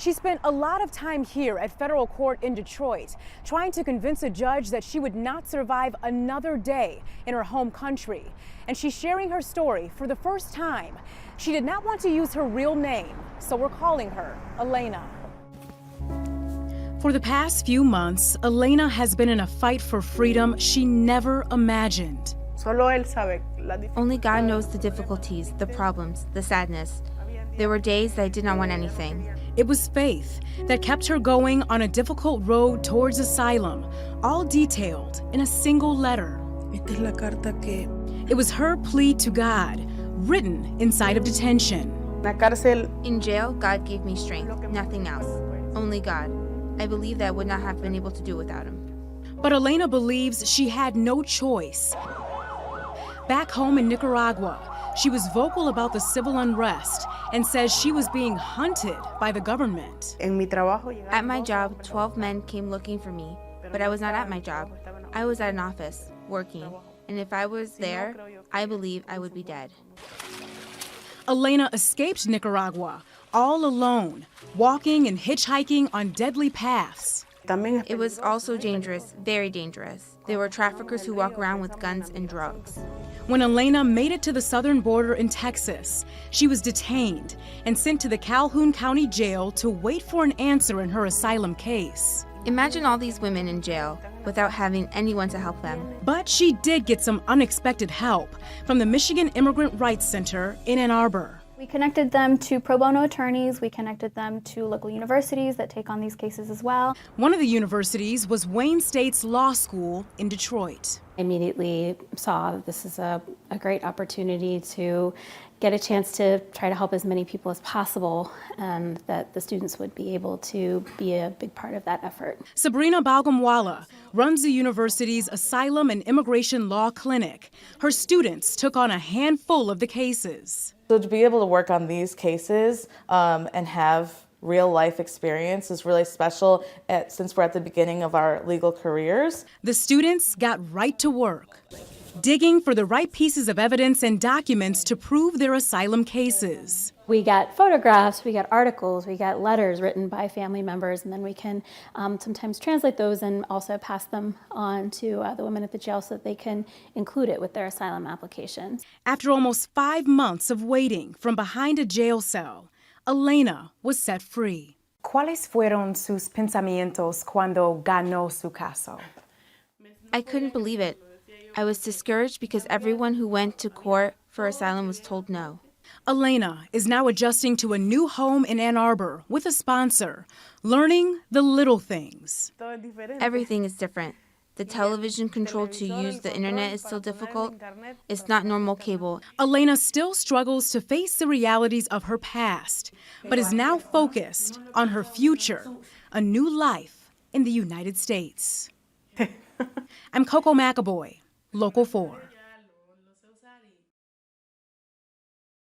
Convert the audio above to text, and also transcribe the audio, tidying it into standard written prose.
She spent a lot of time here at federal court in Detroit, trying to convince a judge that she would not survive another day in her home country. And she's sharing her story for the first time. She did not want to use her real name, so we're calling her Elena. For the past few months, Elena has been in a fight for freedom she never imagined. Only God knows the difficulties, the problems, the sadness. There were days that I did not want anything. It was faith that kept her going on a difficult road towards asylum, all detailed in a single letter. It was her plea to God, written inside of detention. In jail, God gave me strength, nothing else. Only God. I believe that I would not have been able to do without him. But Elena believes she had no choice. Back home in Nicaragua, she was vocal about the civil unrest and says she was being hunted by the government. At my job, 12 men came looking for me, but I was not at my job. I was at an office, working, and if I was there, I believe I would be dead. Elena escaped Nicaragua all alone, walking and hitchhiking on deadly paths. It was also dangerous, very dangerous. There were traffickers who walk around with guns and drugs. When Elena made it to the southern border in Texas, she was detained and sent to the Calhoun County Jail to wait for an answer in her asylum case. Imagine all these women in jail without having anyone to help them. But she did get some unexpected help from the Michigan Immigrant Rights Center in Ann Arbor. We connected them to pro bono attorneys. We connected them to local universities that take on these cases as well. One of the universities was Wayne State's law school in Detroit. I immediately saw that this is a great opportunity to get a chance to try to help as many people as possible, and that the students would be able to be a big part of that effort. Sabrina Balgamwala runs the university's Asylum and Immigration Law Clinic. Her students took on a handful of the cases. So to be able to work on these cases and have real life experience is really special since we're at the beginning of our legal careers. The students got right to work, digging for the right pieces of evidence and documents to prove their asylum cases. We got photographs, we got articles, we got letters written by family members, and then we can sometimes translate those and also pass them on to the women at the jail so that they can include it with their asylum applications. After almost 5 months of waiting from behind a jail cell, Elena was set free. ¿Cuáles fueron sus pensamientos cuando ganó su caso? I couldn't believe it. I was discouraged because everyone who went to court for asylum was told no. Elena is now adjusting to a new home in Ann Arbor with a sponsor, learning the little things. Everything is different. The television control to use the internet is still difficult. It's not normal cable. Elena still struggles to face the realities of her past, but is now focused on her future, a new life in the United States. I'm Coco McAvoy, Local 4.